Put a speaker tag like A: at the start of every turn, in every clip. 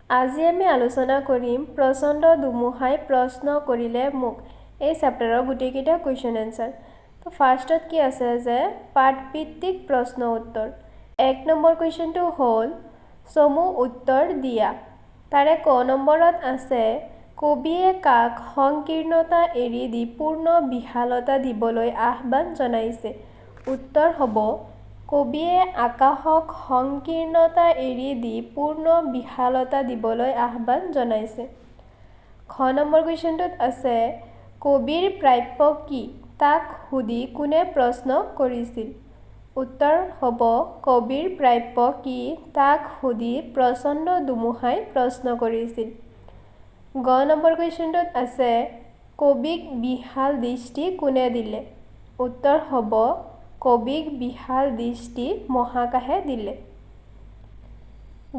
A: আজি আমি আলোচনা কৰিম প্ৰচণ্ড ধুমুহাই প্ৰশ্ন কৰিলে মোক। এই চেপ্টাৰৰ গোটেইকেইটা কুৱেশ্যন এনচাৰ। তো ফাৰ্ষ্টত কি আছে যে পাঠভিত্তিক প্ৰশ্ন উত্তৰ। 1 নম্বৰ কুৱেশ্যনটো হ'ল চমু উত্তৰ দিয়া। তাৰে ক নম্বৰত আছে কবিয়ে কাক সংকীৰ্ণতা এৰি দি পূৰ্ণ বিশালতা দিবলৈ আহ্বান জনাইছে। উত্তৰ হ'ব কবিয়ে আকাশক সংকীৰ্ণতা এৰি দি পূৰ্ণ বিশালতা দিবলৈ আহ্বান জনাইছে। খ নম্বৰ কুৱেশ্যনটোত আছে কবিৰ প্ৰাপ্য কি তাক সুধি কোনে প্ৰশ্ন কৰিছিল। উত্তৰ হ'ব কবিৰ প্ৰাপ্য কি তাক সুধি প্ৰচণ্ড ধুমুহাই প্ৰশ্ন কৰিছিল। গ নম্বৰ কুৱেশ্যনটোত আছে কবিক বিশাল দৃষ্টি কোনে দিলে। উত্তৰ হ'ব কবিক বিশাল দৃষ্টি মহাকাশে দিলে।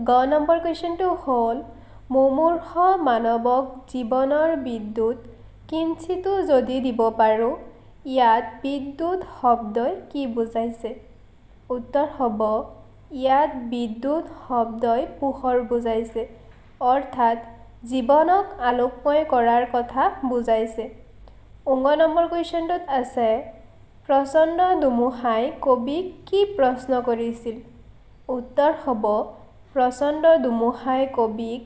A: গ নম্বৰ কুৱেশ্যনটো হ'ল মুমূৰ্ষ মানৱক জীৱনৰ বিদ্যুৎ কিঞ্চিতো যদি দিব পাৰোঁ ইয়াত বিদ্যুৎ শব্দই কি বুজাইছে। উত্তৰ হ'ব ইয়াত বিদ্যুৎ শব্দই পোহৰ বুজাইছে, অৰ্থাৎ জীৱনক আলোকময় কৰাৰ কথা বুজাইছে। ঙ নম্বৰ কুৱেশ্যনটোত আছে প্ৰচণ্ড ধুমুহাই কবিক কি প্ৰশ্ন কৰিছিল। উত্তৰ হ'ব প্ৰচণ্ড ধুমুহাই কবিক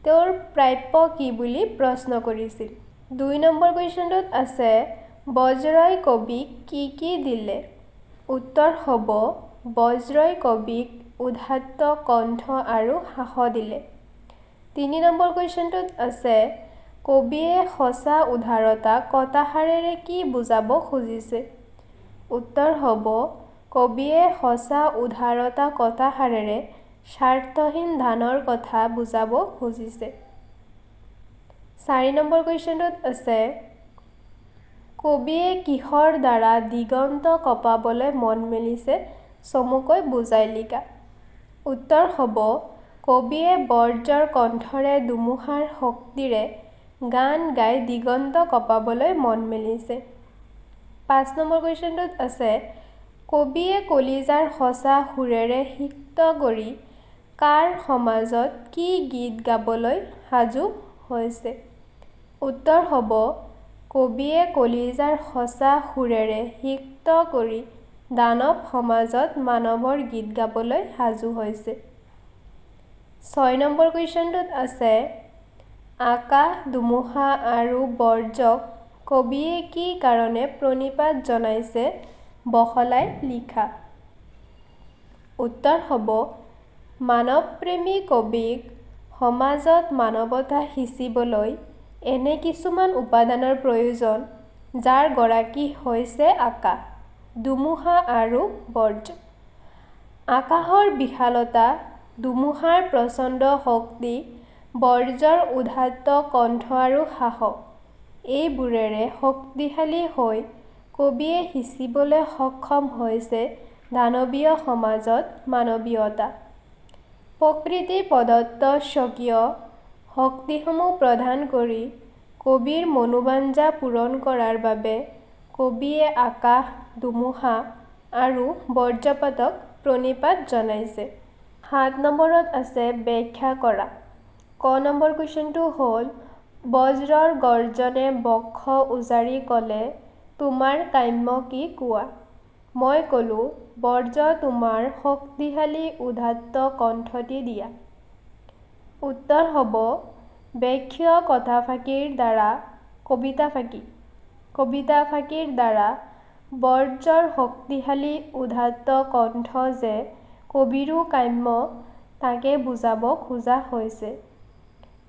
A: তেওঁৰ প্ৰাপ্য কি বুলি প্ৰশ্ন কৰিছিল। 2 নম্বৰ কুৱেশ্যনটোত আছে বজ্ৰই কবিক কি কি দিলে। উত্তৰ হ'ব বজ্ৰই কবিক উদাত্ত কণ্ঠ আৰু সাহস দিলে। 3 নম্বৰ কুৱেশ্যনটোত আছে কবিয়ে সঁচা উদাৰতা কথাষাৰেৰে কি বুজাব খুজিছে। উত্তৰ হ'ব কবিয়ে সঁচা উদাৰতা কথাষাৰেৰে স্বাৰ্থহীন দানৰ কথা বুজাব খুজিছে। 4 নম্বৰ কুৱেশ্যনটোত আছে কবিয়ে কিহৰ দ্বাৰা দিগন্ত কঁপাবলৈ মন মেলিছে চমুকৈ বুজাই লিখা। উত্তৰ হ'ব কবিয়ে বজ্ৰৰ কণ্ঠৰে ধুমুহাৰ শক্তিৰে গান গাই দিগন্ত কঁপাবলৈ মন মেলিছে। 5 নম্বৰ কুৱেশ্যনটোত আছে কবিয়ে কলিজাৰ সঁচা সুৰেৰে সিক্ত কৰি কাৰ সমাজত কি গীত গাবলৈ সাজু হৈছে। উত্তৰ হ'ব কবিয়ে কলিজাৰ সঁচা সুৰেৰে সিক্ত কৰি দানৱ সমাজত মানৱৰ গীত গাবলৈ সাজু হৈছে। 6 নম্বৰ কুৱেশ্যনটোত আছে আকাশ ধুমুহা আৰু বজ্ৰক কবিয়ে কি কাৰণে প্ৰণিপাত জনাইছে বহলাই লিখা। উত্তৰ হ'ব মানৱপ্ৰেমী কবিক সমাজত মানৱতা সিঁচিবলৈ এনে কিছুমান উপাদানৰ প্ৰয়োজন যাৰ গৰাকী হৈছে আকাশ ধুমুহা আৰু বজ্ৰ। আকাশৰ বিশালতা ধুমুহাৰ প্ৰচণ্ড শক্তি বজ্ৰৰ উদাত্ত কণ্ঠ আৰু সাহস এইবোৰেৰে শক্তিশালী হৈ কবিয়ে সিঁচিবলৈ সক্ষম হৈছে দানৱীয় সমাজত মানৱীয়তা। প্ৰকৃতিৰ প্ৰদত্ত স্বকীয় শক্তিসমূহ প্ৰদান কৰি কবিৰ মনোবাঞ্ছা পূৰণ কৰাৰ বাবে কবিয়ে আকাশ ধুমুহা আৰু বজ্ৰপাতক প্ৰণিপাত জনাইছে। 7 নম্বৰত আছে ব্যাখ্যা কৰা। ক নম্বৰ কুৱেশ্যনটো হ'ল বজ্ৰৰ গৰ্জনে বক্ষ উজাৰি ক'লে তোমাৰ কাম্য কি কোৱা। মই ক'লোঁ বজ্ৰ তোমাৰ শক্তিশালী উদাত্ত কণ্ঠটি দিয়া। উত্তৰ হ'ব ব্যাখ্য কথাফাঁকিৰ দ্বাৰা কবিতা ফাঁকিৰ দ্বাৰা বজ্ৰৰ শক্তিশালী উদাত্ত কণ্ঠ যে কবিৰো কাম্য তাকে বুজাব খোজা হৈছে।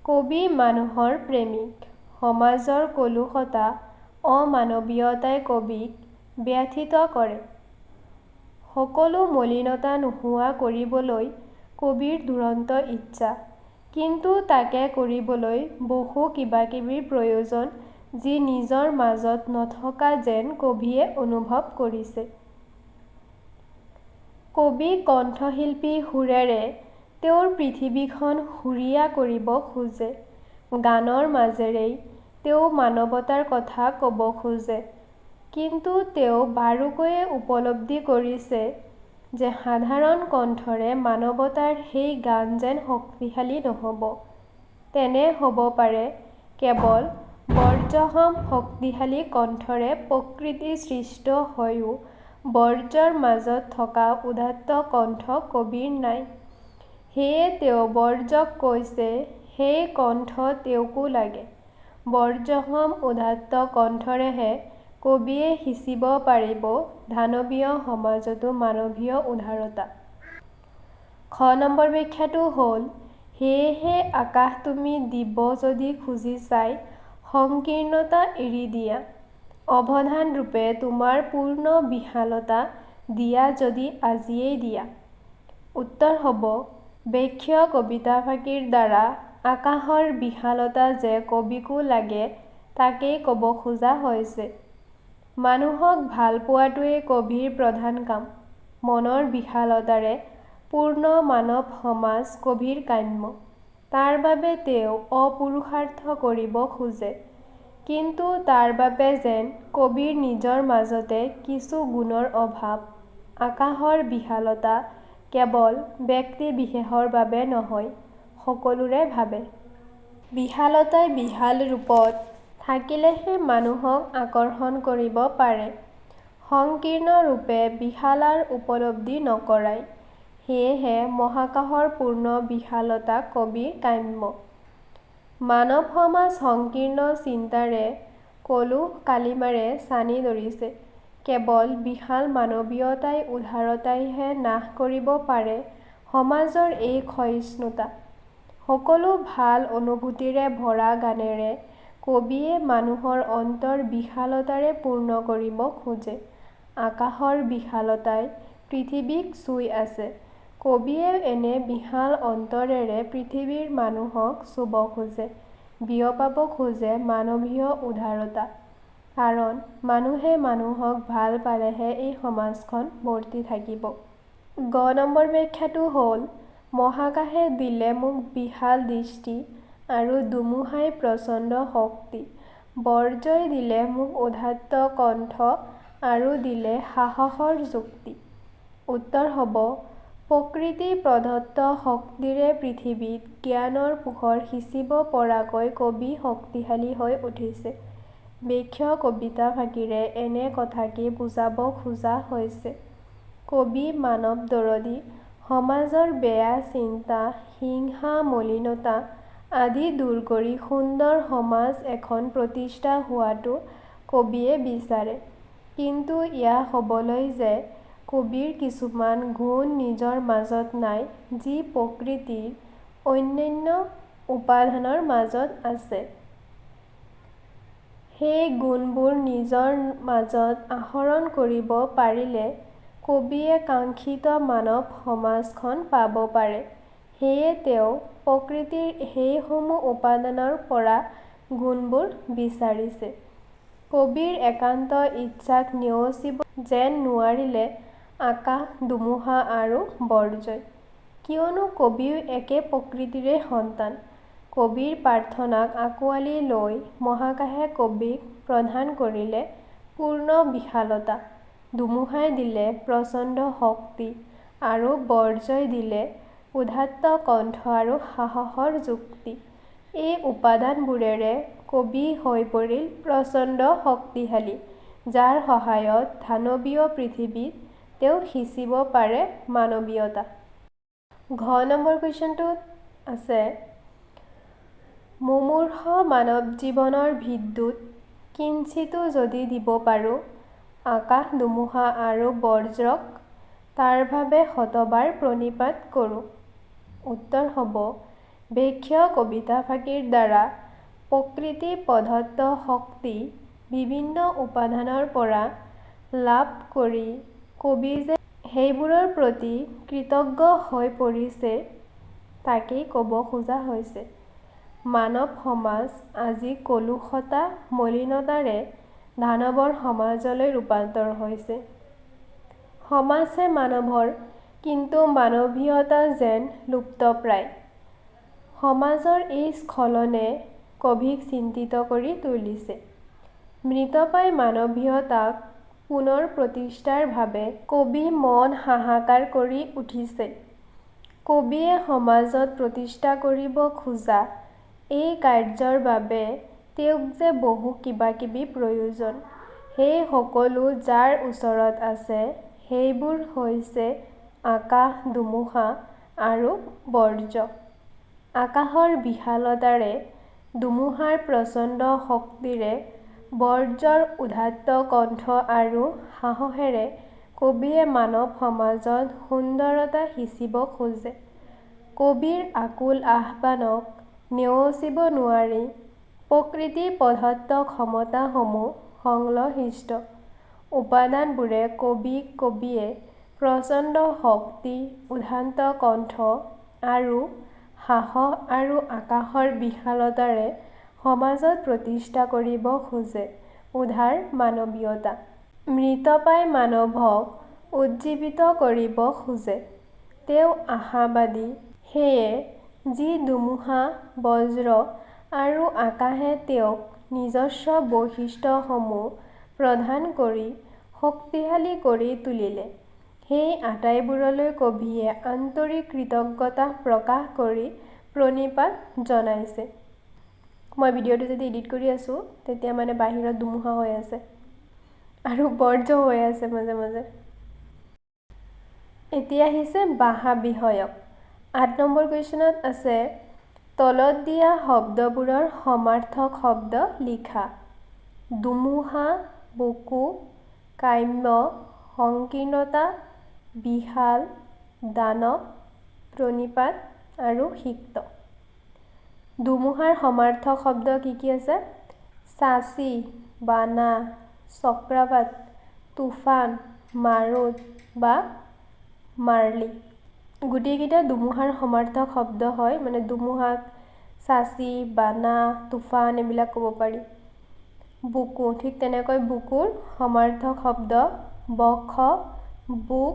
A: কবি মানুহৰ প্ৰেমিক সমাজৰ কলুষতা অমানৱীয়তাই কবিক ব্যথিত কৰে। সকলো মলিনতা নোহোৱা কৰিবলৈ কবিৰ দুৰন্ত ইচ্ছা, কিন্তু তাকে কৰিবলৈ বহু কিবাকিবিৰ প্ৰয়োজন যি নিজৰ মাজত নথকা যেন কবিয়ে অনুভৱ কৰিছে। কবি কণ্ঠশিল্পী সুৰেৰে তেওঁৰ পৃথিৱীখন সুৰীয়া কৰিব খোজে। গানৰ মাজেৰেই তেওঁ মানৱতাৰ কথা ক'ব খোজে, কিন্তু তেওঁ বাৰুকৈয়ে উপলব্ধি কৰিছে যে সাধাৰণ কণ্ঠৰে মানৱতাৰ সেই গান যেন শক্তিশালী নহ'ব। তেনে হ'ব পাৰে কেৱল বৰ্জহম শক্তিশালী কণ্ঠৰে প্ৰকৃতি সৃষ্ট হৈও বৰ্জৰ মাজত থকা উদাত্ত কণ্ঠ কবিৰ নাই। সেয়ে তেওঁ বৰ্জক কৈছে সেই কণ্ঠ তেওঁকো লাগে। বৰ্জহম উদাত্ত কণ্ঠৰেহে কবিয়ে সিঁচিব পাৰিব দানৱীয় সমাজতো মানৱীয় উদাৰতা। খ নম্বৰ ব্যাখ্যাটো হ'ল সেয়েহে আকাশ তুমি দিব যদি খুজি চাই সংকীৰ্ণতা এৰি দিয়া। অৱধান ৰূপে তোমাৰ পূৰ্ণ বিশালতা দিয়া যদি আজিয়েই দিয়া। উত্তৰ হ'ব ব্যাখ্য কবিতাফাঁকিৰ দ্বাৰা আকাশৰ বিশালতা যে কবিকো লাগে তাকেই ক'ব খোজা হৈছে। মানুহক ভাল পোৱাটোৱেই কবিৰ প্ৰধান কাম। মনৰ বিশালতাৰে পূৰ্ণ মানৱ সমাজ কবিৰ কাম্য। তাৰ বাবে তেওঁ অপুৰুষাৰ্থ কৰিব খোজে। কিন্তু তাৰ বাবে যেন কবিৰ নিজৰ মাজতে কিছু গুণৰ অভাৱ। আকাশৰ বিশালতা কেৱল ব্যক্তিবিশেষৰ বাবে নহয়, সকলোৰে বাবে। বিশালতাই বিশাল ৰূপত থাকিলেহে মানুহক আকৰ্ষণ কৰিব পাৰে। সংকীৰ্ণ ৰূপে বিশালাৰ উপলব্ধি নকৰায়। সেয়েহে মহাকাশৰ পূৰ্ণ বিশালতা কবিৰ কাম্য। মানৱ সমাজ সংকীৰ্ণ চিন্তাৰে কলুষ কালিমাৰে ছানি ধৰিছে। কেৱল বিশাল মানৱীয়তাই উদাৰতাইহে নাশ কৰিব পাৰে সমাজৰ এই ক্ষয়িষ্ণুতা। সকলো ভাল অনুভূতিৰে ভৰা গানেৰে কবিয়ে মানুহৰ অন্তৰ বিশালতাৰে পূৰ্ণ কৰিব খোজে। আকাশৰ বিশালতাই পৃথিৱীক চুই আছে। কবিয়েও এনে বিশাল অন্তৰেৰে পৃথিৱীৰ মানুহক চুব খোজে, বিয়পাব খোজে মানৱীয় উদাৰতা। কাৰণ মানুহে মানুহক ভাল পালেহে এই সমাজখন বৰ্তি থাকিব। গ নম্বৰ ব্যাখ্যাটো হ'ল মহাকাশে দিলে মোক বিশাল দৃষ্টি আৰু ধুমুহাই প্ৰচণ্ড শক্তি। বৰ্জই দিলে মোক উদাত্ত কণ্ঠ আৰু দিলে সাহসৰ যুক্তি। উত্তৰ হ'ব প্ৰকৃতি প্ৰদত্ত শক্তিৰে পৃথিৱীত জ্ঞানৰ পোহৰ সিঁচিব পৰাকৈ কবি শক্তিশালী হৈ উঠিছে। ব্যাখ্য কবিতাফাঁকিৰে এনে কথাকে বুজাব খোজা হৈছে। কবি মানৱ দৰদী, সমাজৰ বেয়া চিন্তা, হিংসা, মলিনতা আদি দূৰ কৰি সুন্দৰ সমাজ এখন প্ৰতিষ্ঠা হোৱাটো কবিয়ে বিচাৰে। কিন্তু এয়া হ'বলৈ যে কবিৰ কিছুমান গুণ নিজৰ মাজত নাই যি প্ৰকৃতিৰ অন্যান্য উপাদানৰ মাজত আছে। সেই গুণবোৰ নিজৰ মাজত আহৰণ কৰিব পাৰিলে কবিয়ে কাংক্ষিত মানৱ সমাজখন পাব পাৰে। সেয়ে তেওঁ প্ৰকৃতিৰ সেইসমূহ উপাদানৰ পৰা গুণবোৰ বিচাৰিছে। কবিৰ একান্ত ইচ্ছাক নেওচিব যেন নোৱাৰিলে আকাশ, ধুমুহা আৰু বৰ্জই। কিয়নো কবিও একে প্ৰকৃতিৰে সন্তান। কবিৰ প্ৰাৰ্থনাক আঁকোৱালি লৈ মহাকাশে কবিক প্ৰদান কৰিলে পূৰ্ণ বিশালতা, ধুমুহাই দিলে প্ৰচণ্ড শক্তি আৰু বৰ্জই দিলে উদাত্ত কণ্ঠ আৰু সাহসৰ যুক্তি। এই উপাদানবোৰেৰে কবি হৈ পৰিল প্ৰচণ্ড শক্তিশালী, যাৰ সহায়ত দানৱীয় পৃথিৱীত তেওঁ সিঁচিব পাৰে মানৱীয়তা। ঘ নম্বৰ কুৱেশ্যনটোত আছে মুমূৰ্ষ মানৱ জীৱনৰ বিদ্যুৎ কিঞ্চিতো যদি দিব পাৰোঁ, আকাশ, ধুমুহা আৰু বৰ্জক তাৰ বাবে শতবাৰ প্ৰণিপাত কৰোঁ। উত্তৰ হ'ব ব্যাখ্য কবিতাফাঁকিৰ দ্বাৰা প্ৰকৃতি প্ৰদত্ত শক্তি বিভিন্ন উপাদানৰ পৰা লাভ কৰি কবি যে সেইবোৰৰ প্ৰতি কৃতজ্ঞ হৈ পৰিছে তাকেই ক'ব খোজা হৈছে। মানৱ সমাজ আজি কলুষতা, মলিনতাৰে দানৱৰ সমাজলৈ ৰূপান্তৰ হৈছে। সমাজহে মানৱৰ, কিন্তু মানৱীয়তা যেন লুপ্তপ্ৰায়। সমাজৰ এই স্খলনে কবিক চিন্তিত কৰি তুলিছে। মৃতপ্ৰায় মানৱীয়তাক পুনৰ প্ৰতিষ্ঠাৰ ভাবে কবি মন হাহাকাৰ কৰি উঠিছে। কবিয়ে সমাজত প্ৰতিষ্ঠা কৰিব খোজা এই কাৰ্যৰ বাবে তেওঁক যে বহু কিবাকিবি প্ৰয়োজন, সেই সকলো যাৰ ওচৰত আছে সেইবোৰ হৈছে আকাশ, ধুমুহা আৰু বৰ্জ্য। আকাশৰ বিশালতাৰে, ধুমুহাৰ প্ৰচণ্ড শক্তিৰে, বৰ্জ্যৰ উদাত্ত কণ্ঠ আৰু সাহসেৰে কবিয়ে মানৱ সমাজত সুন্দৰতা সিঁচিব খোজে। কবিৰ আকুল আহ্বানক নেওচিব নোৱাৰি প্ৰকৃতিৰ প্ৰদত্ত ক্ষমতাসমূহ সংশ্লিষ্ট উপাদানবোৰে কবিয়ে প্ৰচণ্ড শক্তি, উদাত্ত কণ্ঠ আৰু সাহস আৰু আকাশৰ বিশালতাৰে সমাজত প্ৰতিষ্ঠা কৰিব খোজে উদাৰ মানৱীয়তা। মৃতপ্ৰায় মানৱক উজ্জীৱিত কৰিব খোজে। তেওঁ আশাবাদী। সেয়ে যি ধুমুহা, বজ্ৰ আৰু আকাশে তেওঁক নিজস্ব বৈশিষ্ট্যসমূহ প্ৰদান কৰি শক্তিশালী কৰি তুলিলে, সেই আটাইবোৰলৈ কবিয়ে আন্তৰিক কৃতজ্ঞতা প্ৰকাশ কৰি প্ৰণিপাত জনাইছে। মই ভিডিঅ'টো যদি এডিট কৰি আছোঁ তেতিয়া মানে বাহিৰত ধুমুহা হৈ আছে আৰু বৰ্জ্য হৈ আছে মাজে মাজে। এতিয়া আহিছে ভাষা বিষয়ক। ৮ নম্বৰ কুৱেশ্যনত আছে তলত দিয়া শব্দবোৰৰ সমাৰ্থক শব্দ লিখা। ধুমুহা, বুকু, কাম্য, সংকীৰ্ণতা, বিশাল, দানৱ, প্ৰণিপাত আৰু সিক্ত। ধুমুহাৰ সমাৰ্থক শব্দ কি কি আছে? চাচি, বানা, চক্ৰবাত, তুফান, মাৰুত বা মাৰ্লি। গোটেইকেইটা ধুমুহাৰ সমাৰ্থক শব্দ হয়, মানে ধুমুহাক চাচি, বানা, তুফান এইবিলাক ক'ব পাৰি। বুকু, ঠিক তেনেকৈ বুকুৰ সমাৰ্থক শব্দ বক্ষ, বুক,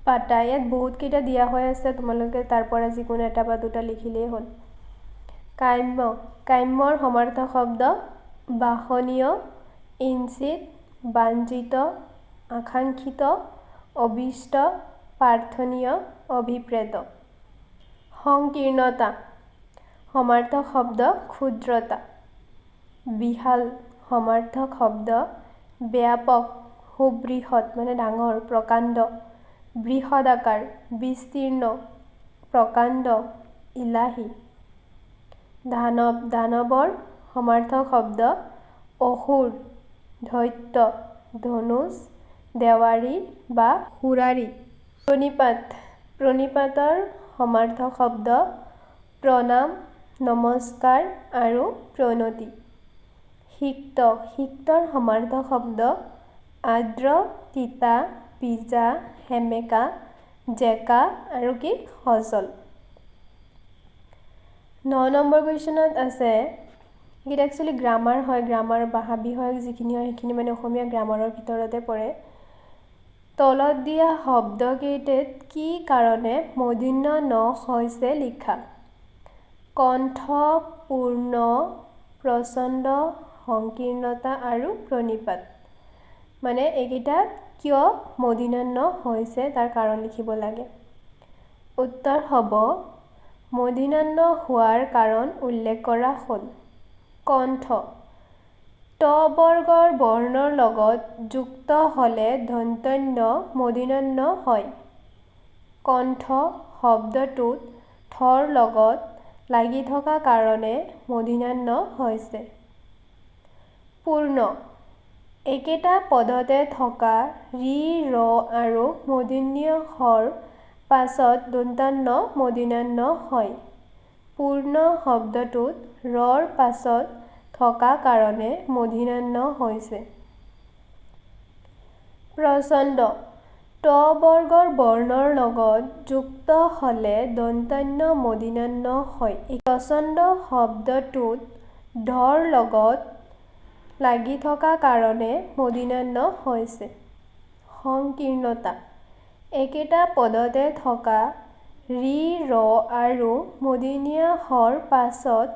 A: পাতা। ইয়াত বহুতকেইটা দিয়া হৈ আছে, তোমালোকে তাৰ পৰা যিকোনো এটা বা দুটা লিখিলেই হ'ল। কাম্য, কাম্যৰ সমাৰ্থক শব্দ বাসনীয়, ইঞ্চিত, বাঞ্ছিত, আকাংক্ষিত, অভীষ্ট, প্ৰাৰ্থনীয়, অভিপ্ৰেত। সংকীৰ্ণতা সমাৰ্থক শব্দ ক্ষুদ্ৰতা। বিশাল সমাৰ্থক শব্দ ব্যাপক, সুবৃহৎ মানে ডাঙৰ, প্ৰকাণ্ড, বৃহদাকাৰ, বিস্তীৰ্ণ, প্ৰকাণ্ড, ইলাহী। দানৱ, দানৱৰ সমাৰ্থক শব্দ অসুৰ, দৈত্য, ধনুষ, দেৱাৰী বা সুৰাৰী। প্ৰণিপাত, প্ৰণিপাতৰ সমাৰ্থক শব্দ প্ৰণাম, নমস্কাৰ আৰু প্ৰণতি। সিক্ত, সিক্তৰ সমাৰ্থক শব্দ আৰ্দ্ৰ, তিতা, ভিজা, সেমেকা, জেকা আৰু কি সজল। ৯ নম্বৰ কুৱেশ্যনত আছে, এইকেইটা একচুৱেলি গ্ৰামাৰ হয়, গ্ৰামাৰ ভাষা বিষয়ক যিখিনি হয় সেইখিনি মানে অসমীয়া গ্ৰামাৰৰ ভিতৰতে পৰে। তলত দিয়া শব্দকেইটাত কি কাৰণে মূৰ্ধন্য ন হৈছে লিখা। কণ্ঠ, পূৰ্ণ, প্ৰচণ্ড, সংকীৰ্ণতা আৰু প্ৰণিপাত। মানে এইকেইটাত কিয় মূৰ্ধন্য ন হৈছে তাৰ কাৰণ লিখিব লাগে। উত্তৰ হ'ব মূৰ্ধন্য ন হোৱাৰ কাৰণ উল্লেখ কৰা হ'ল। কণ্ঠ, ত বৰ্গৰ বৰ্ণৰ লগত যুক্ত হ'লে দন্ত্য মূৰ্ধন্য ন হয়। কণ্ঠ শব্দটোত থৰ লগত লাগি থকা কাৰণে মূৰ্ধন্য ন হৈছে। পূৰ্ণ, একেটা পদতে থকা ৰি, ৰ আৰু মূৰ্ধন্য ষৰ পাছত দন্ত্য ন মূৰ্ধন্য ন হয়। পূৰ্ণ শব্দটোত ৰৰ পাছত থকা কাৰণে মূৰ্ধন্য ন হৈছে। প্ৰচণ্ড, ত বৰ্গৰ বৰ্ণৰ লগত যুক্ত হ'লে দন্ত্য ন মূৰ্ধন্য ন হয়। প্ৰচণ্ড শব্দটোত ধৰ লগত লাগি থকা কাৰণে মূৰ্ধন্য ন হৈছে। সংকীৰ্ণতা, একেটা পদতে থকা ৰি, ৰ আৰু মূৰ্ধন্য ষৰ পাছত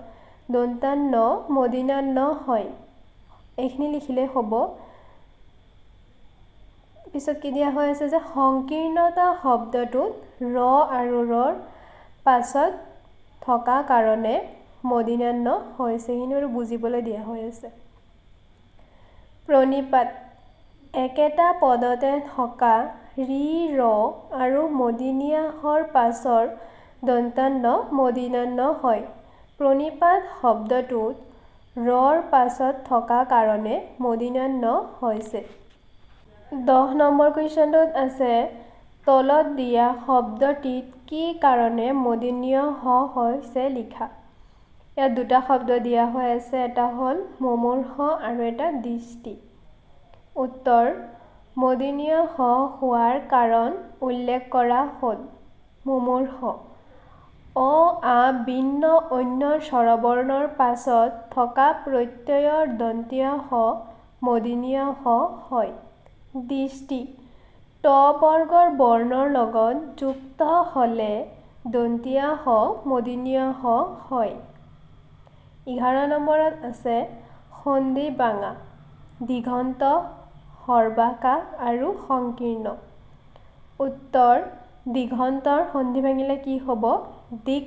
A: দন্ত্য ন মূৰ্ধন্য ন হয়। এইখিনি লিখিলেই হ'ব। পিছত কি দিয়া হৈ আছে যে সংকীৰ্ণতা শব্দটোত ৰ আৰু ৰৰ পাছত থকা কাৰণে মদিনান্ন হৈছে সেইখিনি বাৰু বুজিবলৈ দিয়া হৈ আছে প্ৰণিপাত একেটা পদতে থকা ৰি ৰ আৰু মদিনীয়া হৰ পাছৰ দন্তান্ন মদিনান্ন হয় প্ৰণিপাত শব্দটোত ৰৰ পাছত থকা কাৰণে মদিনান্ন হৈছে 10 নম্বৰ কুৱেশ্যনটোত আছে তলত দিয়া শব্দটিত কি কাৰণে মূৰ্ধন্য হ হৈছে লিখা ইয়াত দুটা শব্দ দিয়া হৈ আছে এটা হ'ল মুমূৰ্ষ আৰু এটা দৃষ্টি উত্তৰ মূৰ্ধন্য হ হোৱাৰ কাৰণ উল্লেখ কৰা হ'ল মুমূৰ্ষ অ আ ভিন্ন অন্য স্বৰবৰ্ণৰ পাছত থকা প্ৰত্যয়ৰ দন্তীয় হ মূৰ্ধন্য হ হয় দৃষ্টি ত বৰ্গৰ বৰ্ণৰ লগত যুক্ত হ'লে দন্তীয় হ মূৰ্ধন্য হ হয় 11 নম্বৰত আছে সন্ধি ভাঙা দিগন্ত হৰ্বাকা আৰু সংকীৰ্ণ উত্তৰ দিগন্তৰ সন্ধি ভাঙিলে কি হ'ব দিক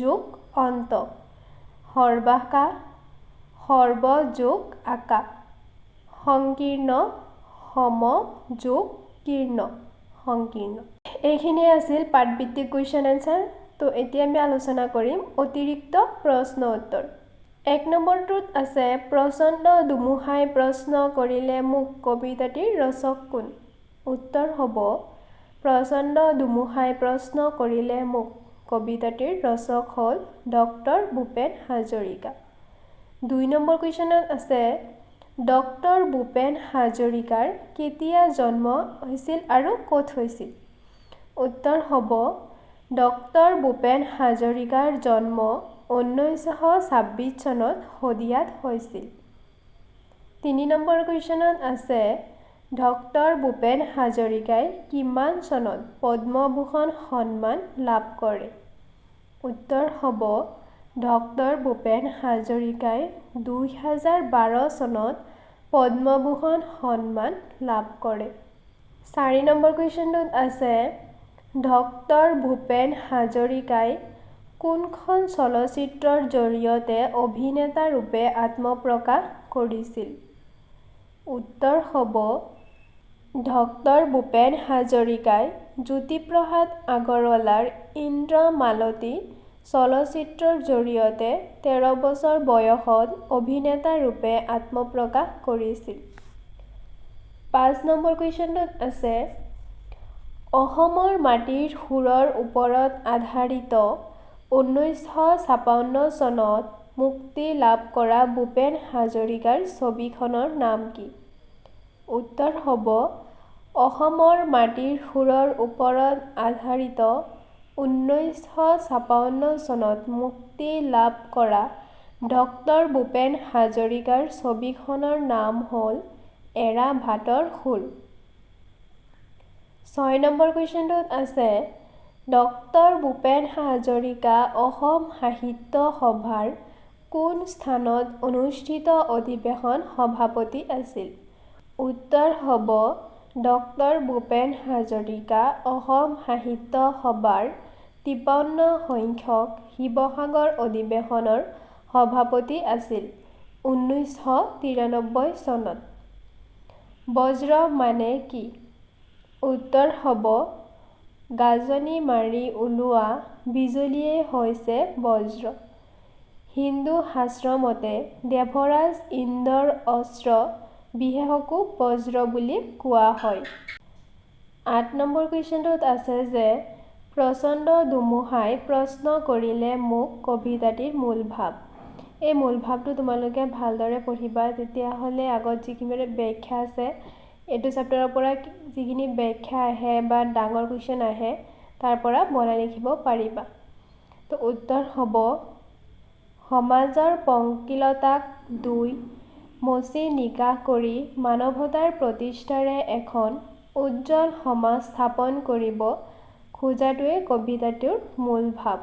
A: যোগ অন্ত হৰ্বাকা সৰ্ব যোগ আকা সংকীৰ্ণ সম যোগ কীৰ্ণ সংকীৰ্ণ এইখিনিয়ে আছিল পাঠভিত্তিক কুৱেশ্যন এনসাৰ তো এতিয়া আমি আলোচনা কৰিম অতিৰিক্ত প্ৰশ্ন উত্তৰ 1 নম্বৰটোত আছে প্ৰচণ্ড ধুমুহাই প্ৰশ্ন কৰিলে মোক কবিতাটিৰ ৰচক কোন উত্তৰ হ'ব প্ৰচণ্ড ধুমুহাই প্ৰশ্ন কৰিলে মোক কবিতাটিৰ ৰচক হ'ল ডক্টৰ ভূপেন হাজৰিকা 2 নম্বৰ কুৱেশ্যনত আছে ডক্টৰ ভূপেন হাজৰিকাৰ কেতিয়া জন্ম হৈছিল আৰু ক'ত হৈছিল উত্তৰ হ'ব ডক্টৰ ভূপেন হাজৰিকাৰ জন্ম 1926 চনত শদিয়াত হৈছিল 3 নম্বৰ কুৱেশ্যনত আছে ডক্টৰ ভূপেন হাজৰিকাই কিমান চনত পদ্মভূষণ সন্মান লাভ কৰে উত্তৰ হ'ব ডক্টৰ ভূপেন হাজৰিকাই 2012 চনত পদ্মভূষণ সন্মান লাভ কৰে 4 নম্বৰ কুৱেশ্যনটোত আছে ডক্টৰ ভূপেন হাজৰিকাই কোনখন চলচ্চিত্ৰৰ জৰিয়তে অভিনেতা ৰূপে আত্মপ্ৰকাশ কৰিছিল উত্তৰ হ'ব ডক্টৰ ভূপেন হাজৰিকাই জ্যোতিপ্ৰসাদ আগৰৱালাৰ ইন্দ্ৰমালতী চলচ্চিত্ৰৰ জৰিয়তে 13 বছৰ বয়সত অভিনেতা ৰূপে আত্মপ্ৰকাশ কৰিছিল 5 নম্বৰ কুৱেশ্যনটোত আছে অসমৰ মাটিৰ সুৰৰ ওপৰত আধাৰিত 1956 চনত মুক্তি লাভ কৰা ভূপেন হাজৰিকাৰ ছবিখনৰ নাম কি উত্তৰ হ'ব অসমৰ মাটিৰ সুৰৰ ওপৰত আধাৰিত 1956 চনত মুক্তি লাভ কৰা ডক্টৰ ভূপেন হাজৰিকাৰ ছবিখনৰ নাম হ'ল এৰা ভাতৰ সুৰ 6 নম্বৰ কুৱেশ্যনটোত আছে ডক্টৰ ভূপেন হাজৰিকা অসম সাহিত্য সভাৰ কোন স্থানত অনুষ্ঠিত অধিৱেশন সভাপতি আছিল উত্তৰ হ'ব ডক্টৰ ভূপেন হাজৰিকা অসম সাহিত্য সভাৰ 53 সংখ্যক শিৱসাগৰ অধিৱেশনৰ সভাপতি আছিল 1993 চনত বজ্ৰ মানে কি উত্তৰ হ'ব গাজনি মাৰি ওলোৱা বিজুলীয়ে হৈছে বজ্ৰ হিন্দু শাস্ত্ৰমতে দেৱৰাজ ইন্দ্ৰৰ অস্ত্ৰ বিশেষকো বজ্ৰ বুলি কোৱা হয় 8 নম্বৰ কুৱেশ্যনটোত আছে যে প্ৰচণ্ড ধুমুহাই প্ৰশ্ন কৰিলে মোক কবিতাটিৰ মূল ভাৱ এই মূল ভাৱটো তোমালোকে ভালদৰে পঢ়িবা তেতিয়াহ'লে আগত যিখিনি ব্যাখ্যা আছে এইটো চেপ্টাৰৰ পৰা যিখিনি ব্যাখ্যা আহে বা ডাঙৰ কুৱেশ্যন আহে তাৰ পৰা বনাই লিখিব পাৰিবা তো উত্তৰ হ'ব সমাজৰ পংকিলতাক মচি নিকাশ কৰি মানৱতাৰ প্ৰতিষ্ঠাৰে এখন উজ্জ্বল সমাজ স্থাপন কৰিব খোজাটোৱে কবিতাটোৰ মূল ভাৱ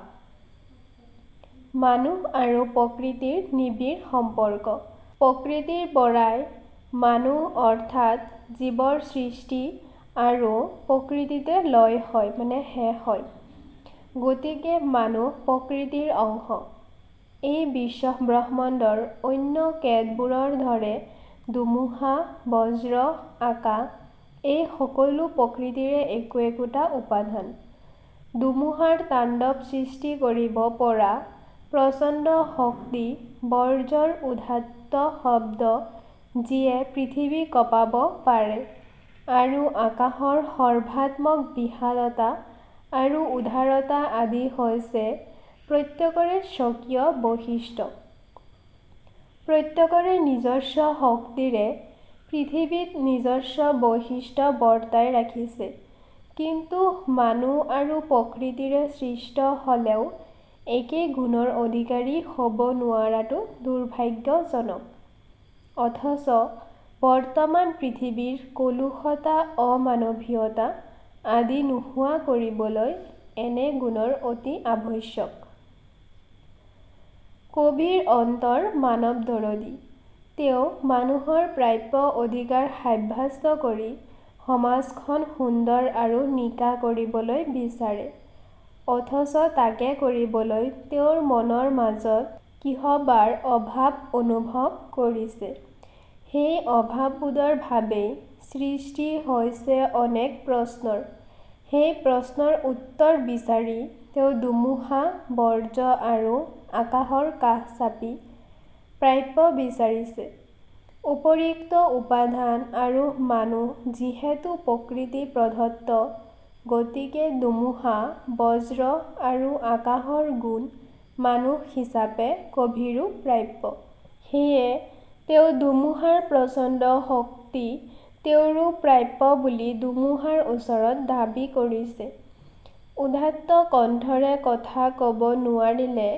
A: মানুহ আৰু প্ৰকৃতিৰ নিবিড় সম্পৰ্ক প্ৰকৃতিৰ পৰাই মানুহ অৰ্থাৎ জীৱৰ সৃষ্টি আৰু প্ৰকৃতিতে লয় হয় মানে শেষ হয় গতিকে মানুহ প্ৰকৃতিৰ অংশ এই বিশ্বব্ৰহ্মাণ্ডৰ অন্য কেতবোৰৰ দৰে ধুমুহা, বজ্ৰ, আকাশ এই সকলো প্ৰকৃতিৰে একোটা উপাদান। ধুমুহাৰ তাণ্ডৱ সৃষ্টি কৰিব পৰা প্ৰচণ্ড শক্তি, বজ্ৰৰ উদাত্ত শব্দ যিয়ে পৃথিৱী কঁপাব পাৰে, আৰু আকাশৰ সৰ্বাত্মক বিশালতা আৰু উদাৰতা আদি হৈছে প্ৰত্যেকৰে স্বকীয় বৈশিষ্ট্য। প্ৰত্যেকৰে নিজস্ব শক্তিৰে পৃথিৱীত নিজস্ব বৈশিষ্ট্য বৰ্তাই ৰাখিছে। কিন্তু মানুহ আৰু প্ৰকৃতিৰে সৃষ্ট হ'লেও একে গুণৰ অধিকাৰী হ'ব নোৱাৰাটো দুৰ্ভাগ্যজনক। অথচ বৰ্তমান পৃথিৱীৰ কলুষতা, অমানৱীয়তা আদি নোহোৱা কৰিবলৈ এনে গুণৰ অতি আৱশ্যক। কবিৰ অন্তৰ মানৱদৰদী। তেওঁ মানুহৰ প্ৰাপ্য অধিকাৰ সাব্যস্ত কৰি সমাজখন সুন্দৰ আৰু নিকা কৰিবলৈ বিচাৰে। অথচ তাকে কৰিবলৈ তেওঁৰ মনৰ মাজত কিহবাৰ অভাৱ অনুভৱ কৰিছে। সেই অভাৱবোধৰ ভাৱেই সৃষ্টি হৈছে অনেক প্ৰশ্নৰ। সেই প্ৰশ্নৰ উত্তৰ বিচাৰি তেওঁ ধুমুহা, বজ্ৰ আৰু আকাশৰ কাষ চাপি প্ৰাপ্য বিচাৰিছে। উপৰিউক্ত উপাদান আৰু মানুহ যিহেতু প্ৰকৃতি প্ৰদত্ত, গতিকে ধুমুহা, বজ্ৰ আৰু আকাশৰ গুণ মানুহ হিচাপে কবিৰো প্ৰাপ্য। সেয়ে তেওঁ ধুমুহাৰ প্ৰচণ্ড শক্তি তেওঁৰো প্ৰাপ্য বুলি ধুমুহাৰ ওচৰত দাবী কৰিছে। উদাত্ত কণ্ঠৰে কথা ক'ব নোৱাৰিলে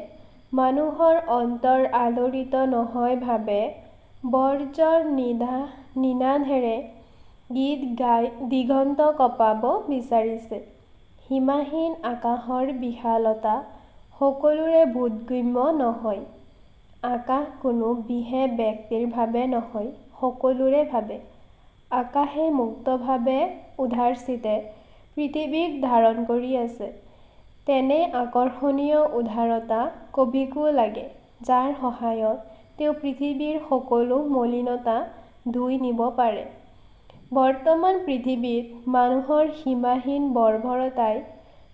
A: মানুহৰ অন্তৰ আলোড়িত নহয় ভাৱে বজ্ৰৰ নিনাদেৰে গীত গাই দিগন্ত কঁপাব বিচাৰিছে। সীমাহীন আকাশৰ বিশালতা সকলোৰে বোধগম্য নহয়। আকাশ কোনো বিশেষ ব্যক্তিৰ ভাৱে নহয়, সকলোৰে ভাৱে। আকাশে মুক্তভাৱে উদাৰচিত্তে পৃথিৱীক ধাৰণ কৰি আছে। তেনে আকৰ্ষণীয় উদাৰতা কবিকো লাগে, যাৰ সহায়ত তেওঁ পৃথিৱীৰ সকলো মলিনতা ধুই নিব পাৰে। বৰ্তমান পৃথিৱীত মানুহৰ সীমাহীন বৰ্বৰতাই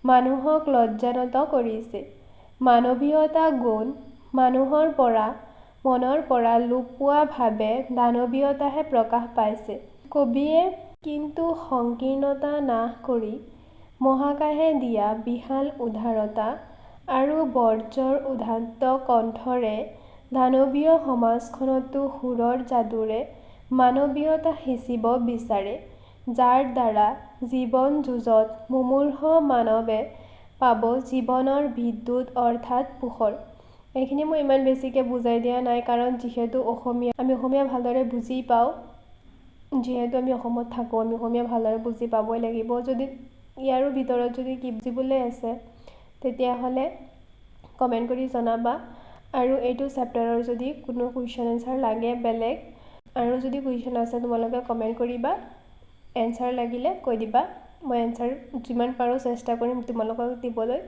A: মানুহক লজ্জানত কৰিছে। মানৱীয়তা গুণ মানুহৰ পৰা মনৰ পৰা লোপ পোৱা ভাৱে দানৱীয়তাহে প্ৰকাশ পাইছে। কবিয়ে কিন্তু সংকীৰ্ণতা নাশ কৰি মহাকাশে দিয়া বিশাল উদাৰতা আৰু বজ্ৰৰ উদাত্ত কণ্ঠৰে দানৱীয় সমাজখনতো সুৰৰ যাদুৰে মানৱীয়তা সিঁচিব বিচাৰে, যাৰ দ্বাৰা জীৱন যুঁজত মুমূৰ্ষ মানৱে পাব জীৱনৰ বিদ্যুৎ অৰ্থাৎ পোহৰ। এইখিনি মই ইমান বেছিকৈ বুজাই দিয়া নাই, কাৰণ যিহেতু আমি অসমীয়া ভালদৰে বুজি পাওঁ। যিহেতু আমি অসমত থাকোঁ, আমি অসমীয়া ভালদৰে বুজি পাবই লাগিব। যদি ইয়াৰো ভিতৰত যদি কি বুজিবলৈ আছে তেতিয়াহ'লে কমেণ্ট কৰি জনাবা। আৰু এইটো চেপ্টাৰৰ যদি কোনো কুৱেশ্যন এনচাৰ লাগে বেলেগ, আৰু যদি কুৱেশ্যন আছে তোমালোকে কমেণ্ট কৰিবা। এনচাৰ লাগিলে কৈ দিবা, মই এনচাৰ যিমান পাৰোঁ চেষ্টা কৰিম তোমালোকক দিবলৈ।